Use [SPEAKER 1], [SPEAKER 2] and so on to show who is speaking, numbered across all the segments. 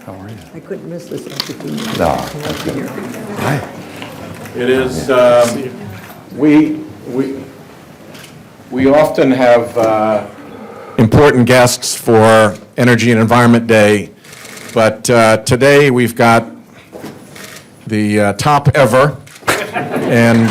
[SPEAKER 1] How are you?
[SPEAKER 2] I couldn't miss this opportunity.
[SPEAKER 1] No. Hi.
[SPEAKER 3] It is, we often have important guests for Energy and Environment Day, but today we've got the top ever and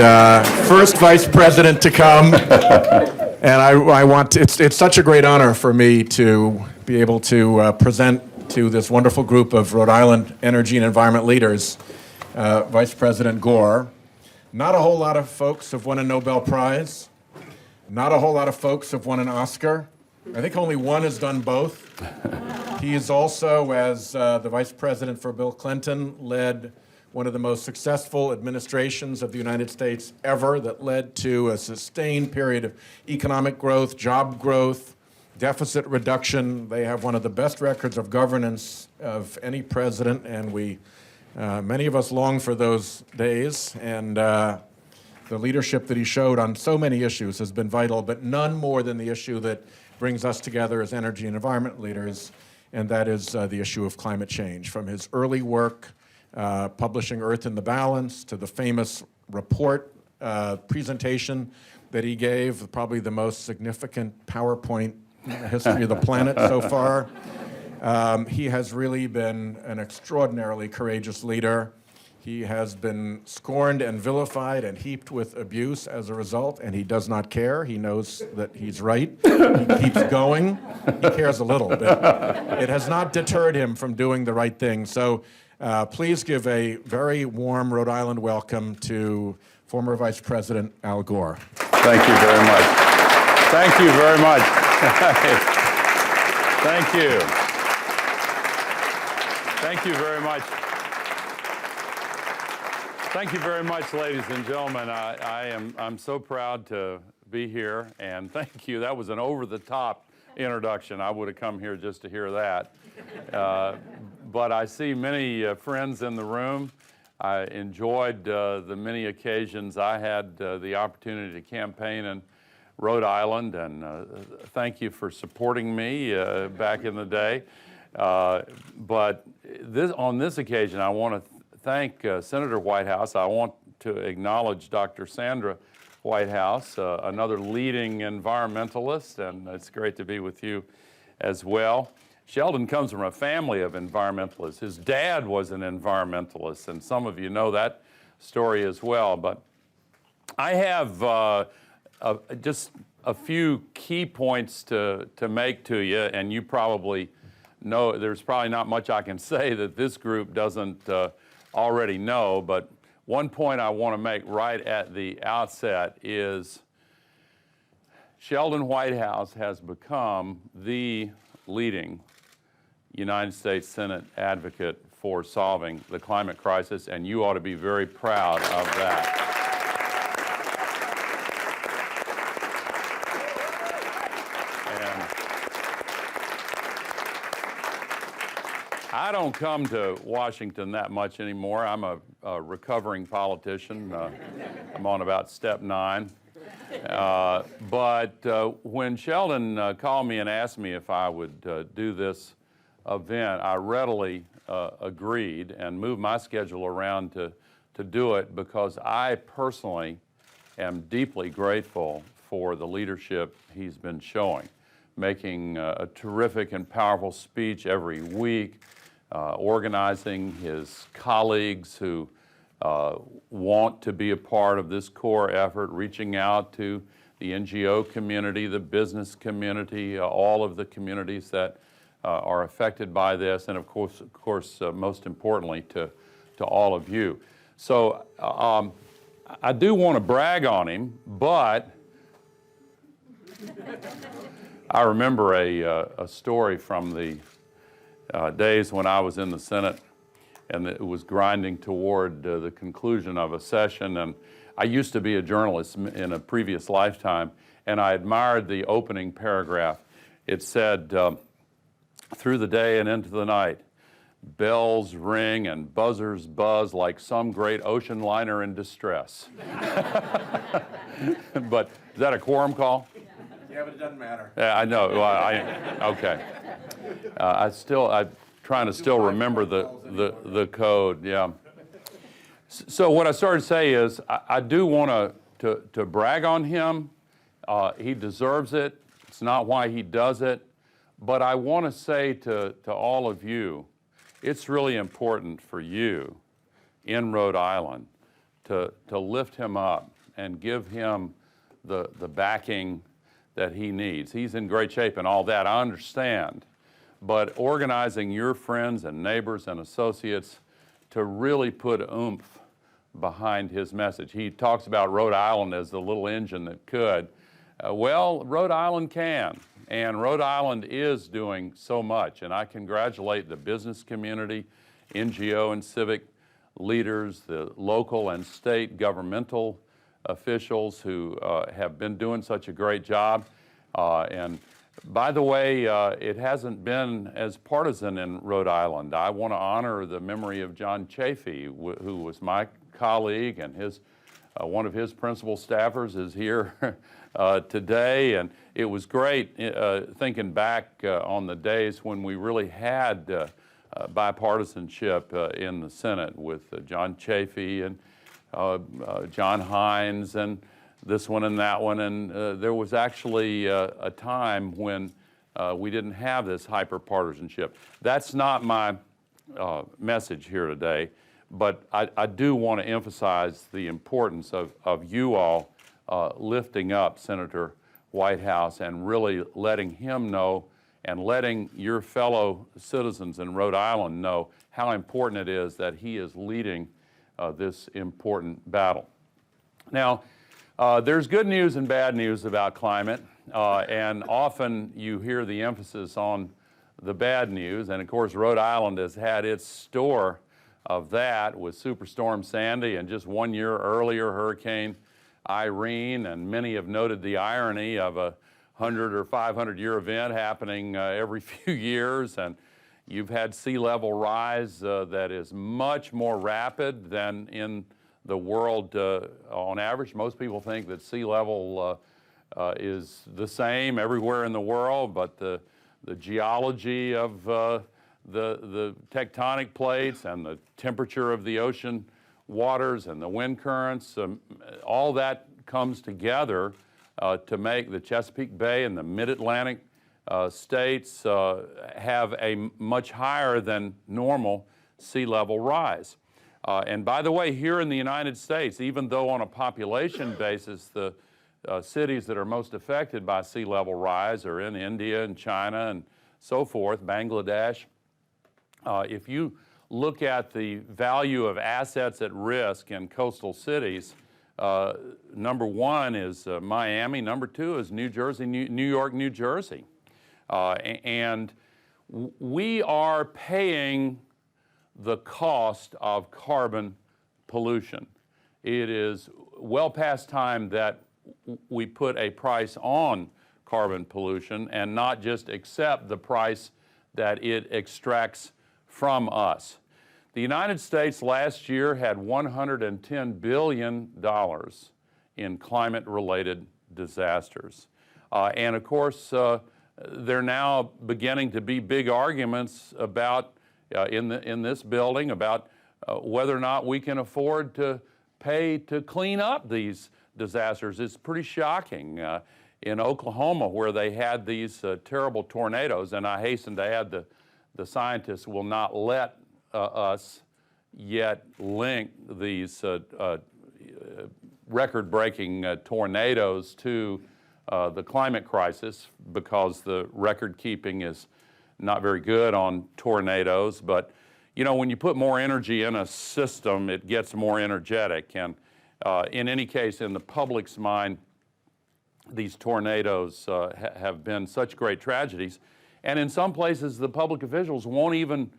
[SPEAKER 3] first vice president to come. And I want to, it's such a great honor for me to be able to present to this wonderful group of Rhode Island energy and environment leaders, Vice President Gore. Not a whole lot of folks have won a Nobel Prize. Not a whole lot of folks have won an Oscar. I think only one has done both. He is also, as the Vice President for Bill Clinton, led one of the most successful administrations of the United States ever that led to a sustained period of economic growth, job growth, deficit reduction. They have one of the best records of governance of any president, and many of us long for those days. And the leadership that he showed on so many issues has been vital, but none more than the issue that brings us together as energy and environment leaders, and that is the issue of climate change. From his early work publishing Earth in the Balance to the famous report presentation that he gave, probably the most significant PowerPoint in the history of the planet so far. He has really been an extraordinarily courageous leader. He has been scorned and vilified and heaped with abuse as a result, and he does not care. He knows that he's right. He keeps going. He cares a little, but it has not deterred him from doing the right thing. So please give a very warm Rhode Island welcome to former Vice President Al Gore.
[SPEAKER 1] Thank you very much. Thank you very much. Thank you. Thank you very much. Thank you very much, ladies and gentlemen. I'm so proud to be here, and thank you. That was an over-the-top introduction. I would have come here just to hear that. But I see many friends in the room. I enjoyed the many occasions I had the opportunity to campaign in Rhode Island, and thank you for supporting me back in the day. But on this occasion, I want to thank Senator Whitehouse. I want to acknowledge Dr. Sandra Whitehouse, another leading environmentalist, and it's great to be with you as well. Sheldon comes from a family of environmentalists. His dad was an environmentalist, and some of you know that story as well. But I have just a few key points to make to you, and you probably know there's probably not much I can say that this group doesn't already know, but one point I want to make right at the outset is Sheldon Whitehouse has become the leading United States Senate advocate for solving the climate crisis, and you ought to be very proud of that. I don't come to Washington that much anymore. I'm a recovering politician. I'm on about step 9. But when Sheldon called me and asked me if I would do this event, I readily agreed and moved my schedule around to do it because I personally am deeply grateful for the leadership he's been showing, making a terrific and powerful speech every week, organizing his colleagues who want to be a part of this core effort, reaching out to the NGO community, the business community, all of the communities that are affected by this, and of course, most importantly, to all of you. So I do want to brag on him, but I remember a story from the days when I was in the Senate, and it was grinding toward the conclusion of a session. And I used to be a journalist in a previous lifetime, and I admired the opening paragraph. It said, through the day and into the night, bells ring and buzzers buzz like some great ocean liner in distress. But is that a quorum call?
[SPEAKER 3] Yeah, but it doesn't matter.
[SPEAKER 1] Yeah, I know. Well, okay. I trying to still remember the code, yeah. So what I started to say is I do want to brag on him. He deserves it. It's not why he does it. But I want to say to all of you, it's really important for you in Rhode Island to lift him up and give him the backing that he needs. He's in great shape and all that, I understand. But organizing your friends and neighbors and associates to really put oomph behind his message. He talks about Rhode Island as the little engine that could. Well, Rhode Island can, and Rhode Island is doing so much, and I congratulate the business community, NGO and civic leaders, the local and state governmental officials who have been doing such a great job. And by the way, it hasn't been as partisan in Rhode Island. I want to honor the memory of John Chafee, who was my colleague, and his one of his principal staffers is here today. And it was great thinking back on the days when we really had bipartisanship in the Senate with John Chafee and John Hines and this one and that one. And there was actually a time when we didn't have this hyper-partisanship. That's not my message here today, but I do want to emphasize the importance of you all lifting up Senator Whitehouse and really letting him know and letting your fellow citizens in Rhode Island know how important it is that he is leading this important battle. Now, there's good news and bad news about climate, and often you hear the emphasis on the bad news, and of course Rhode Island has had its store of that with Superstorm Sandy, and just 1 year earlier Hurricane Irene, and many have noted the irony of a 100 or 500 year event happening every few years, and you've had sea level rise that is much more rapid than in the world on average. Most people think that sea level is the same everywhere in the world, but the geology of the tectonic plates and the temperature of the ocean waters and the wind currents, all that comes together to make the Chesapeake Bay and the Mid-Atlantic states have a much higher than normal sea level rise. And by the way, here in the United States, even though on a population basis the cities that are most affected by sea level rise are in India and China and so forth, Bangladesh, if you look at the value of assets at risk in coastal cities, number one is Miami, number two is New Jersey, New York, New Jersey. And we are paying the cost of carbon pollution. It is well past time that we put a price on carbon pollution and not just accept the price that it extracts from us. The United States last year had $110 billion in climate-related disasters. And of course, there are now beginning to be big arguments about, in this building, about whether or not we can afford to pay to clean up these disasters. It's pretty shocking. In Oklahoma, where they had these terrible tornadoes, and I hasten to add the scientists will not let us yet link these record-breaking tornadoes to the climate crisis, because the record keeping is not very good on tornadoes. But you know, when you put more energy in a system, it gets more energetic. And in any case, in the public's mind, these tornadoes have been such great tragedies. And in some places, the public officials won't even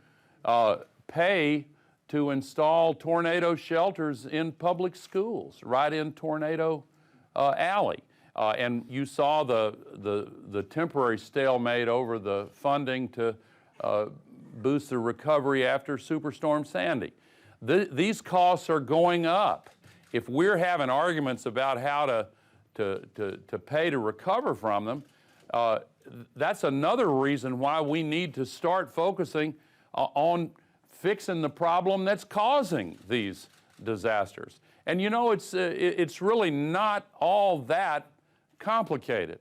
[SPEAKER 1] pay to install tornado shelters in public schools, right in Tornado Alley. And you saw the temporary stalemate over the funding to boost the recovery after Superstorm Sandy. These costs are going up. If we're having arguments about how to pay to recover from them, that's another reason why we need to start focusing on fixing the problem that's causing these disasters. And you know, it's really not all that complicated.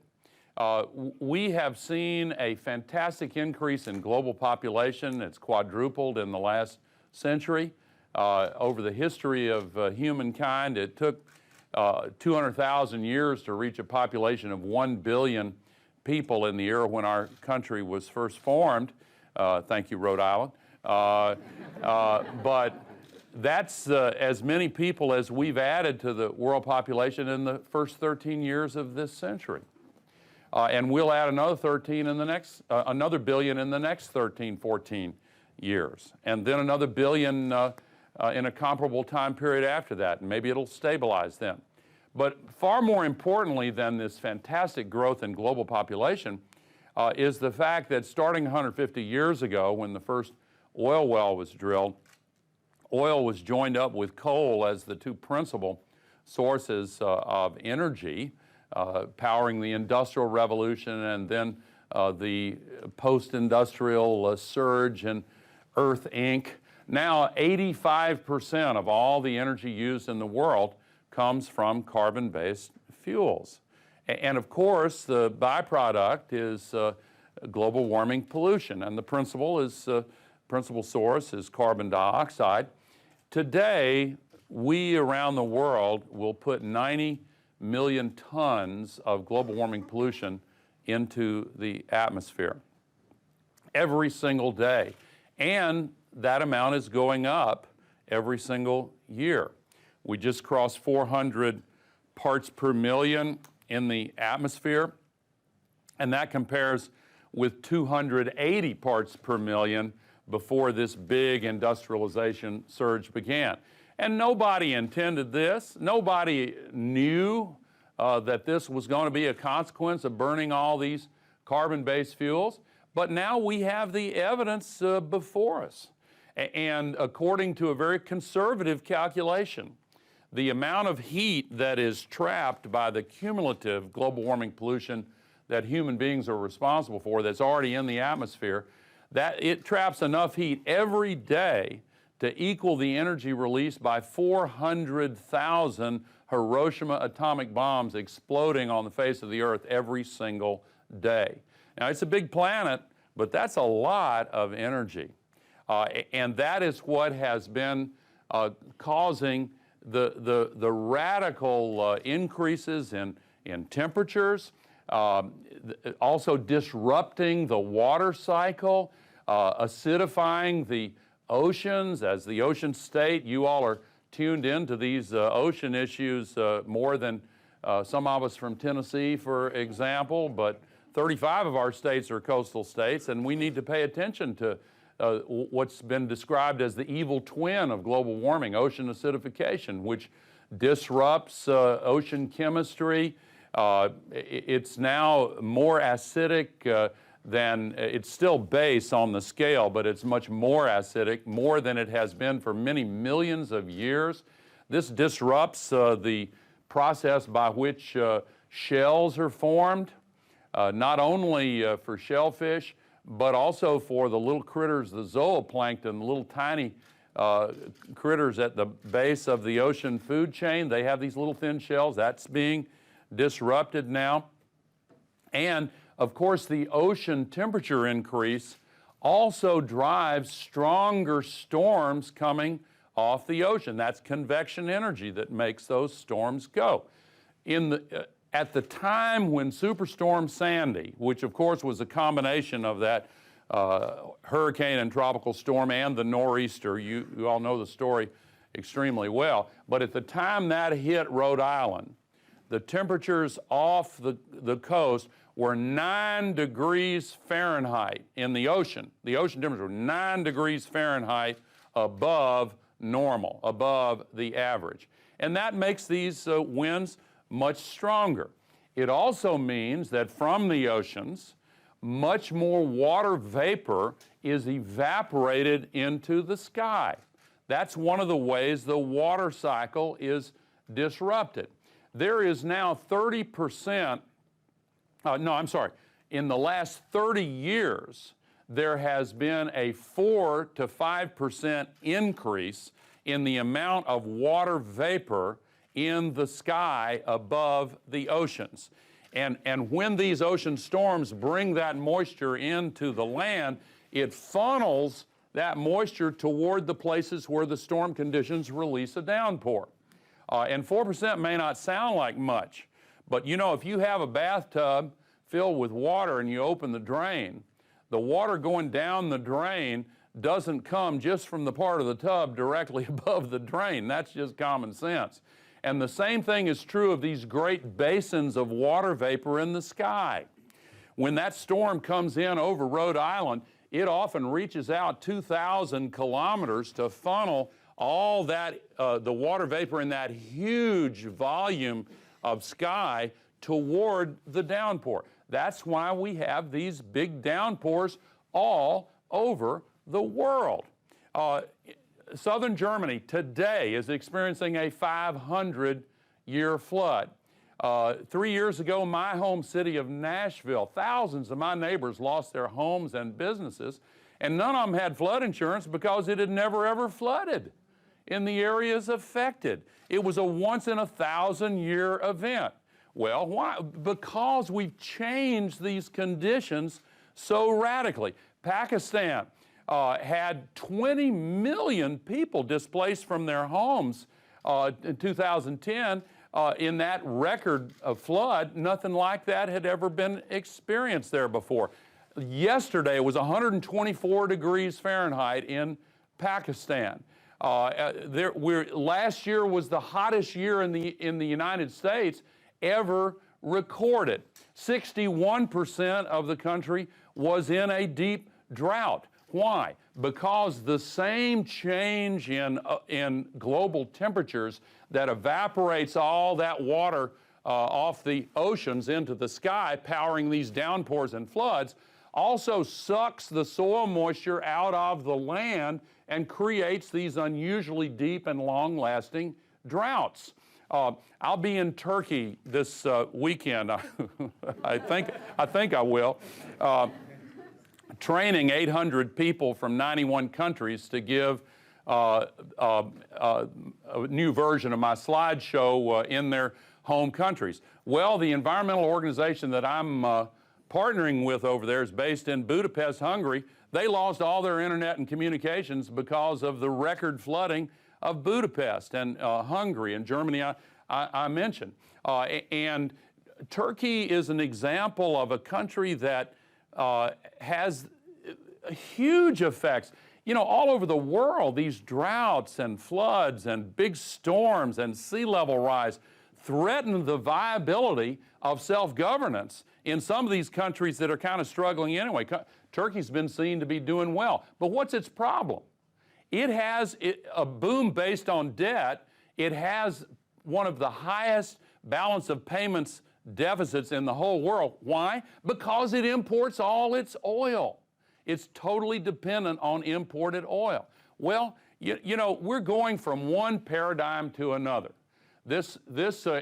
[SPEAKER 1] We have seen a fantastic increase in global population. It's quadrupled in the last century. Over the history of humankind, it took 200,000 years to reach a population of 1 billion people in the era when our country was first formed. Thank you, Rhode Island. But that's as many people as we've added to the world population in the first 13 years of this century. And we'll add another 13 in the next, another billion in the next 13, 14 years. And then another billion in a comparable time period after that, and maybe it'll stabilize then. But far more importantly than this fantastic growth in global population is the fact that starting 150 years ago, when the first oil well was drilled, oil was joined up with coal as the two principal sources of energy, powering the Industrial Revolution and then the post-industrial surge in Earth Inc. Now 85% of all the energy used in the world comes from carbon-based fuels. And of course, the byproduct is global warming pollution, and the principal source is carbon dioxide. Today, we around the world will put 90 million tons of global warming pollution into the atmosphere every single day. And that amount is going up every single year. We just crossed 400 parts per million in the atmosphere, and that compares with 280 parts per million before this big industrialization surge began. And nobody intended this. Nobody knew that this was going to be a consequence of burning all these carbon-based fuels. But now we have the evidence before us. And according to a very conservative calculation, the amount of heat that is trapped by the cumulative global warming pollution that human beings are responsible for, that's already in the atmosphere, that it traps enough heat every day to equal the energy released by 400,000 Hiroshima atomic bombs exploding on the face of the earth every single day. Now, it's a big planet, but that's a lot of energy. And that is what has been causing the radical increases in temperatures, also disrupting the water cycle, acidifying the oceans. As the ocean state, you all are tuned into these ocean issues more than some of us from Tennessee, for example, but 35 of our states are coastal states, and we need to pay attention to what's been described as the evil twin of global warming, ocean acidification, which disrupts ocean chemistry. It's now more acidic than, it's still base on the scale, but it's much more acidic, more than it has been for many millions of years. This disrupts the process by which shells are formed, not only for shellfish, but also for the little critters, the zooplankton, the little tiny critters at the base of the ocean food chain. They have these little thin shells. That's being disrupted now. And of course, the ocean temperature increase also drives stronger storms coming off the ocean. That's convection energy that makes those storms go. At the time when Superstorm Sandy, which of course was a combination of that hurricane and tropical storm and the nor'easter, you all know the story extremely well, but at the time that hit Rhode Island, the temperatures off the coast were 9 degrees Fahrenheit in the ocean. The ocean temperature were 9 degrees Fahrenheit above normal, above the average. And that makes these winds much stronger. It also means that from the oceans, much more water vapor is evaporated into the sky. That's one of the ways the water cycle is disrupted. There is now 30%, in the last 30 years, there has been a 4 to 5% increase in the amount of water vapor in the sky above the oceans. And when these ocean storms bring that moisture into the land, it funnels that moisture toward the places where the storm conditions release a downpour. And 4% may not sound like much, but you know, if you have a bathtub filled with water and you open the drain, the water going down the drain doesn't come just from the part of the tub directly above the drain. That's just common sense. And the same thing is true of these great basins of water vapor in the sky. When that storm comes in over Rhode Island, it often reaches out 2,000 kilometers to funnel all that, the water vapor in that huge volume of sky toward the downpour. That's why we have these big downpours all over the world. Southern Germany today is experiencing a 500-year flood. 3 years ago, my home city of Nashville, thousands of my neighbors lost their homes and businesses, and none of them had flood insurance because it had never ever flooded in the areas affected. It was a once-in-a-thousand-year event. Well, why? Because we've changed these conditions so radically. Pakistan had 20 million people displaced from their homes in 2010. In that record of flood, nothing like that had ever been experienced there before. Yesterday, it was 124 degrees Fahrenheit in Pakistan. Last year was the hottest year in the United States ever recorded. 61% of the country was in a deep drought. Why? Because the same change in global temperatures that evaporates all that water off the oceans into the sky, powering these downpours and floods, also sucks the soil moisture out of the land and creates these unusually deep and long-lasting droughts. I'll be in Turkey this weekend. I think I will. Training 800 people from 91 countries to give a new version of my slideshow in their home countries. Well, the environmental organization that I'm partnering with over there is based in Budapest, Hungary. They lost all their internet and communications because of the record flooding of Budapest and Hungary and Germany I mentioned. And Turkey is an example of a country that has huge effects. You know, all over the world, these droughts and floods and big storms and sea level rise threaten the viability of self-governance in some of these countries that are kind of struggling anyway. Turkey's been seen to be doing well. But what's its problem? It has a boom based on debt. It has one of the highest balance of payments deficits in the whole world. Why? Because it imports all its oil. It's totally dependent on imported oil. Well, you know, we're going from one paradigm to another. This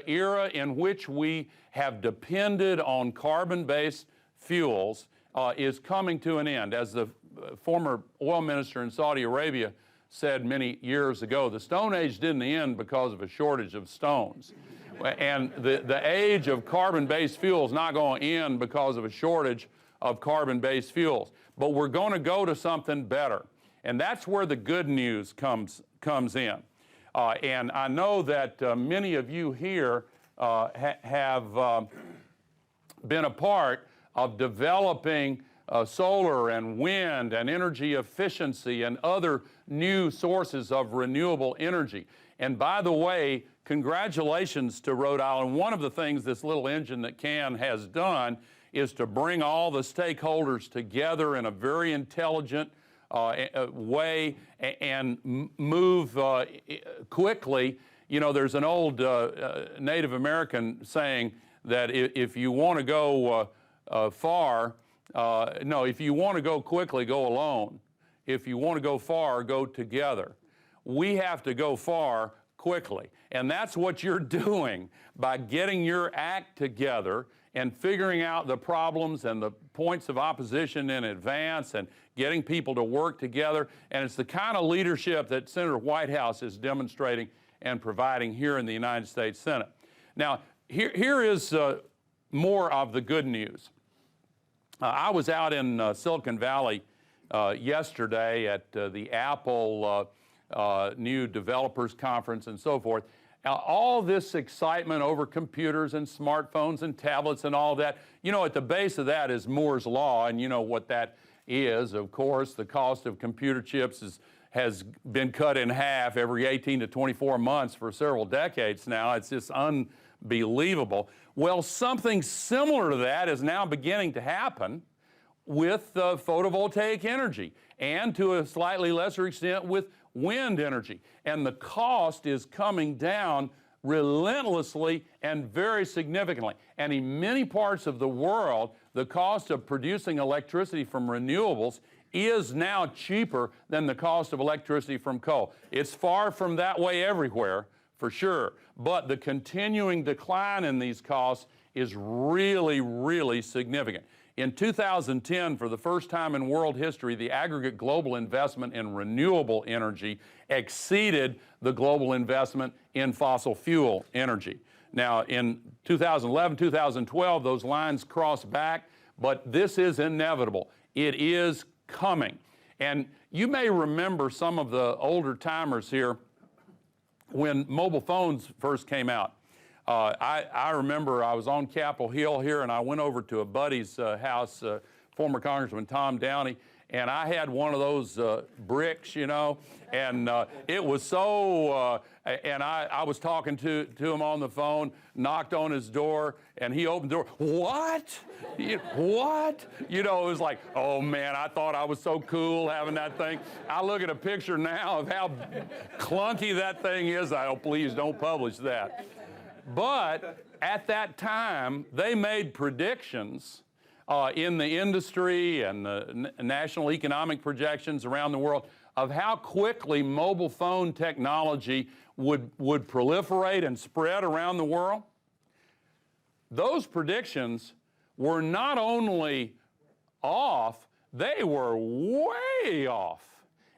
[SPEAKER 1] era in which we have depended on carbon-based fuels is coming to an end. As the former oil minister in Saudi Arabia said many years ago, the Stone Age didn't end because of a shortage of stones. And the age of carbon-based fuels is not going to end because of a shortage of carbon-based fuels. But we're going to go to something better. And that's where the good news comes in. And I know that many of you here have been a part of developing solar and wind and energy efficiency and other new sources of renewable energy. And by the way, congratulations to Rhode Island. One of the things this little engine that can has done is to bring all the stakeholders together in a very intelligent way and move quickly. You know, there's an old Native American saying that if you want to go if you want to go quickly, go alone. If you want to go far, go together. We have to go far quickly. And that's what you're doing by getting your act together and figuring out the problems and the points of opposition in advance and getting people to work together. And it's the kind of leadership that Senator Whitehouse is demonstrating and providing here in the United States Senate. Now, here is more of the good news. I was out in Silicon Valley yesterday at the Apple new developers conference and so forth. All this excitement over computers and smartphones and tablets and all that, you know, at the base of that is Moore's Law, and you know what that is. Of course, the cost of computer chips has been cut in half every 18 to 24 months for several decades now. It's just unbelievable. Well, something similar to that is now beginning to happen with photovoltaic energy, and to a slightly lesser extent with wind energy. And the cost is coming down relentlessly and very significantly. And in many parts of the world, the cost of producing electricity from renewables is now cheaper than the cost of electricity from coal. It's far from that way everywhere, for sure, but the continuing decline in these costs is really, really significant. In 2010, for the first time in world history, the aggregate global investment in renewable energy exceeded the global investment in fossil fuel energy. Now, in 2011, 2012, those lines crossed back, but this is inevitable. It is coming. And you may remember, some of the older timers here, when mobile phones first came out. I remember I was on Capitol Hill here, and I went over to a buddy's house, former Congressman Tom Downey, and I had one of those bricks, you know, and it was so, and I was talking to him on the phone, knocked on his door, and he opened the door. What? What? You know, it was like, oh man, I thought I was so cool having that thing. I look at a picture now of how clunky that thing is. Oh, please don't publish that. But at that time, they made predictions in the industry and the national economic projections around the world of how quickly mobile phone technology would proliferate and spread around the world. Those predictions were not only off, they were way off.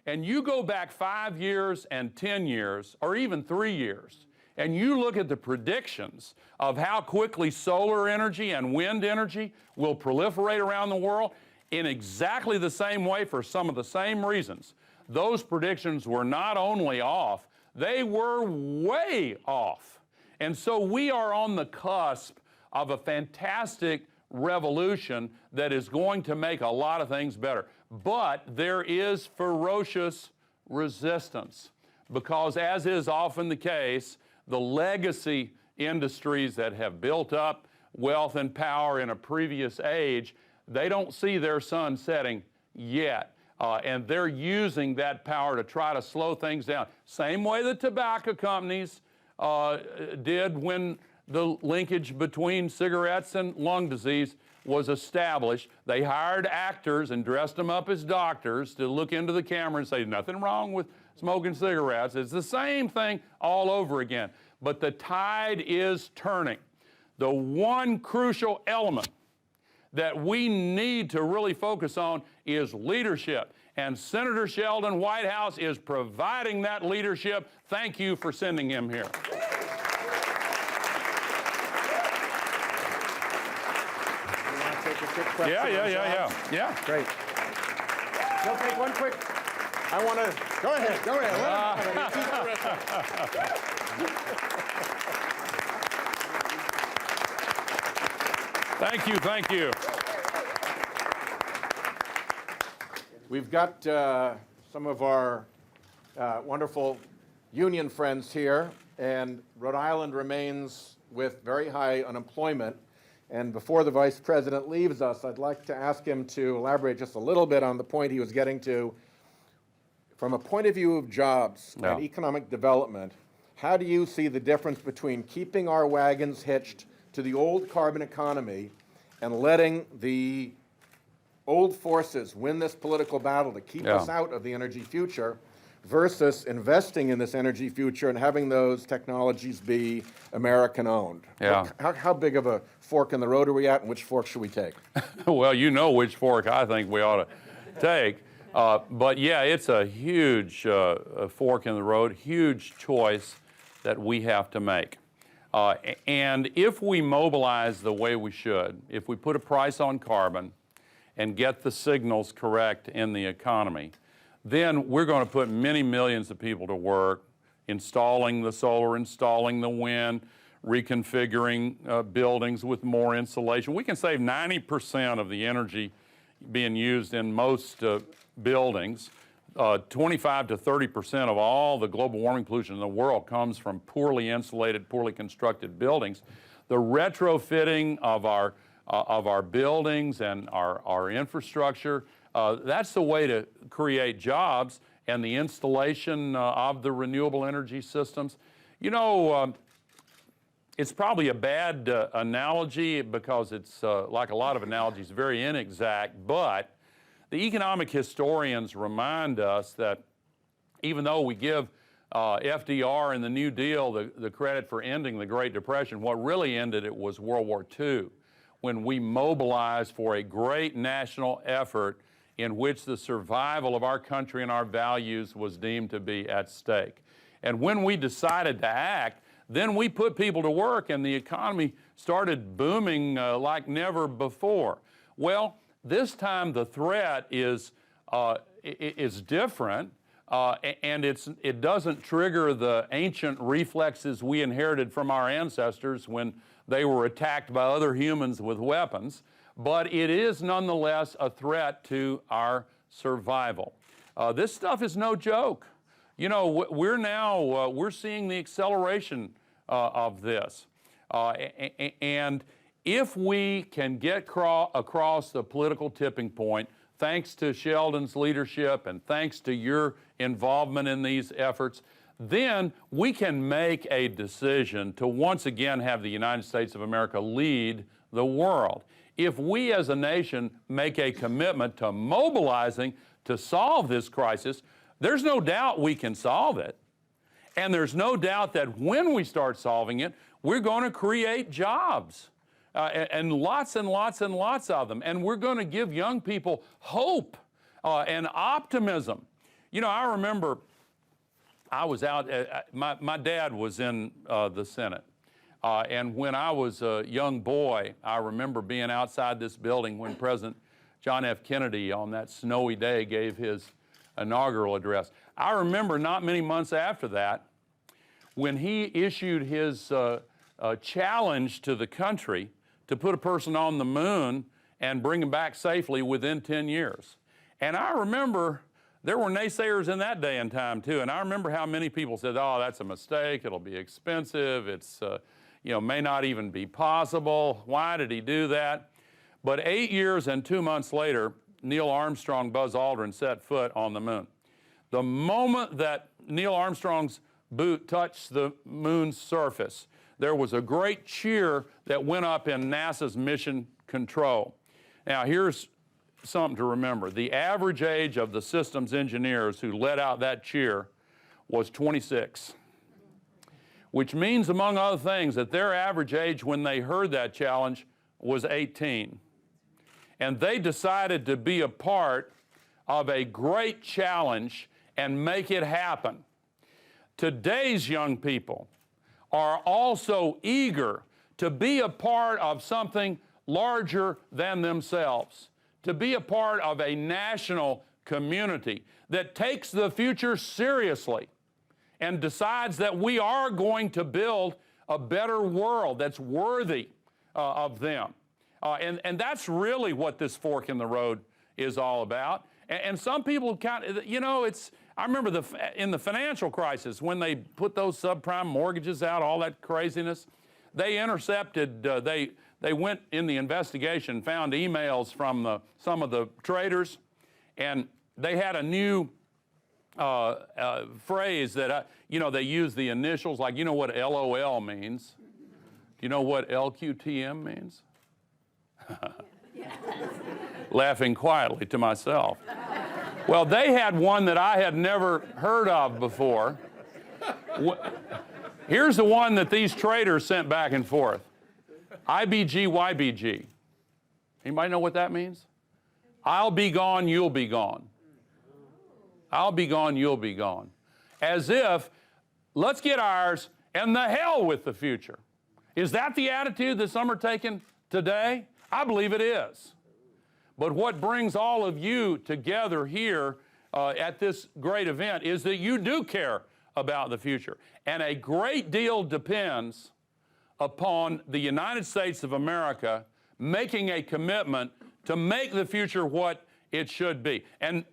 [SPEAKER 1] And you go back 5 years and 10 years, or even 3 years, and you look at the predictions of how quickly solar energy and wind energy will proliferate around the world in exactly the same way for some of the same reasons. Those predictions were not only off, they were way off. And so we are on the cusp of a fantastic revolution that is going to make a lot of things better. But there is ferocious resistance because, as is often the case, the legacy industries that have built up wealth and power in a previous age, they don't see their sun setting yet. And they're using that power to try to slow things down. Same way the tobacco companies did when the linkage between cigarettes and lung disease was established. They hired actors and dressed them up as doctors to look into the camera and say, nothing wrong with smoking cigarettes. It's the same thing all over again. But the tide is turning. The one crucial element that we need to really focus on is leadership. And Senator Sheldon Whitehouse is providing that leadership. Thank you for sending him here. Yeah.
[SPEAKER 3] Great. We'll take one quick. I want to. Go ahead.
[SPEAKER 1] Thank you.
[SPEAKER 3] We've got some of our wonderful union friends here, and Rhode Island remains with very high unemployment. And before the Vice President leaves us, I'd like to ask him to elaborate just a little bit on the point he was getting to. From a point of view of jobs and economic development, how do you see the difference between keeping our wagons hitched to the old carbon economy and letting the old forces win this political battle to keep us out of the energy future, versus investing in this energy future and having those technologies be American-owned.
[SPEAKER 1] Yeah.
[SPEAKER 3] How big of a fork in the road are we at, and which fork should we take?
[SPEAKER 1] Well, you know which fork I think we ought to take. But yeah, it's a huge fork in the road, huge choice that we have to make. And if we mobilize the way we should, if we put a price on carbon and get the signals correct in the economy, then we're going to put many millions of people to work installing the solar, installing the wind, reconfiguring buildings with more insulation. We can save 90% of the energy being used in most buildings. 25 to 30% of all the global warming pollution in the world comes from poorly insulated, poorly constructed buildings. The retrofitting of our buildings and our infrastructure, that's the way to create jobs, and the installation of the renewable energy systems. You know, it's probably a bad analogy because it's, like a lot of analogies, very inexact, but the economic historians remind us that even though we give FDR and the New Deal the credit for ending the Great Depression, what really ended it was World War II, when we mobilized for a great national effort in which the survival of our country and our values was deemed to be at stake. And when we decided to act, then we put people to work and the economy started booming like never before. Well, this time the threat is different, and it doesn't trigger the ancient reflexes we inherited from our ancestors when they were attacked by other humans with weapons, but it is nonetheless a threat to our survival. This stuff is no joke. You know, we're seeing the acceleration of this, and if we can get across the political tipping point, thanks to Sheldon's leadership and thanks to your involvement in these efforts, then we can make a decision to once again have the United States of America lead the world. If we as a nation make a commitment to mobilizing to solve this crisis, there's no doubt we can solve it. And there's no doubt that when we start solving it, we're going to create jobs. And lots and lots and lots of them. And we're going to give young people hope and optimism. You know, I remember I was out, my dad was in the Senate. And when I was a young boy, I remember being outside this building when President John F. Kennedy on that snowy day gave his inaugural address. I remember not many months after that, when he issued his challenge to the country to put a person on the moon and bring him back safely within 10 years. And I remember there were naysayers in that day and time too, and I remember how many people said, oh, that's a mistake, it'll be expensive, it's, you know, may not even be possible, why did he do that? But 8 years and 2 months later, Neil Armstrong, Buzz Aldrin set foot on the moon. The moment that Neil Armstrong's boot touched the moon's surface, there was a great cheer that went up in NASA's mission control. Now, here's something to remember. The average age of the systems engineers who let out that cheer was 26, which means, among other things, that their average age when they heard that challenge was 18. And they decided to be a part of a great challenge and make it happen. Today's young people are also eager to be a part of something larger than themselves, to be a part of a national community that takes the future seriously and decides that we are going to build a better world that's worthy of them. And that's really what this fork in the road is all about. And some people you know, I remember in the financial crisis when they put those subprime mortgages out, all that craziness, they intercepted, they went in the investigation, found emails from some of the traders, and they had a new phrase that, you know, they use the initials, like, you know what LOL means? Do you know what LQTM means? Laughing quietly to myself. Well, they had one that I had never heard of before. Here's the one that these traders sent back and forth. IBG, YBG. Anybody know what that means? I'll be gone, you'll be gone. I'll be gone, you'll be gone. As if, let's get ours and the hell with the future. Is that the attitude that some are taking today? I believe it is. But what brings all of you together here at this great event is that you do care about the future. And a great deal depends upon the United States of America making a commitment to make the future what it should be. And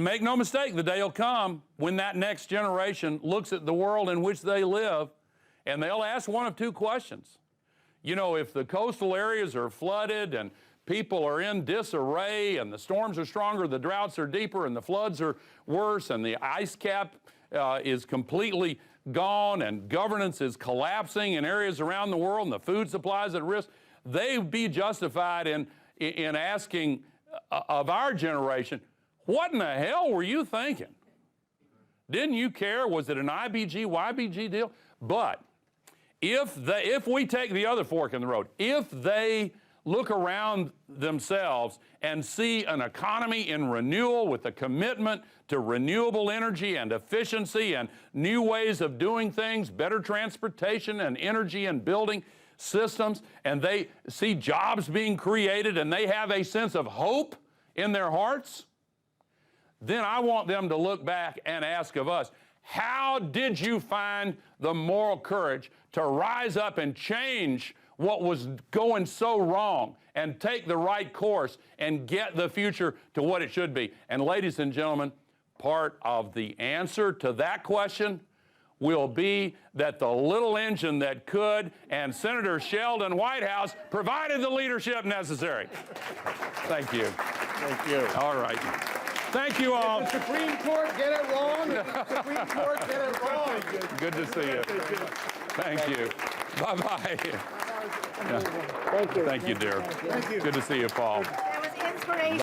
[SPEAKER 1] make no mistake, the day will come when that next generation looks at the world in which they live, and they'll ask one of two questions. You know, if the coastal areas are flooded and people are in disarray and the storms are stronger, the droughts are deeper and the floods are worse and the ice cap is completely gone and governance is collapsing in areas around the world and the food supply is at risk, they'd be justified in asking of our generation, what in the hell were you thinking? Didn't you care? Was it an IBG, YBG deal? But if we take the other fork in the road, if they look around themselves and see an economy in renewal with a commitment to renewable energy and efficiency and new ways of doing things, better transportation and energy and building systems, and they see jobs being created and they have a sense of hope in their hearts, then I want them to look back and ask of us, how did you find the moral courage to rise up and change what was going so wrong and take the right course and get the future to what it should be? And ladies and gentlemen, part of the answer to that question will be that the little engine that could and Senator Sheldon Whitehouse provided the leadership necessary. Thank you.
[SPEAKER 3] Thank you.
[SPEAKER 1] All right. Thank you all.
[SPEAKER 2] The Supreme Court get it wrong. The Supreme Court get it wrong.
[SPEAKER 1] Good to see you. Thank you. Bye-bye.
[SPEAKER 2] Thank you.
[SPEAKER 1] Thank you, dear.
[SPEAKER 2] Thank you.
[SPEAKER 1] Good to see you, Paul.
[SPEAKER 4] That was inspirational.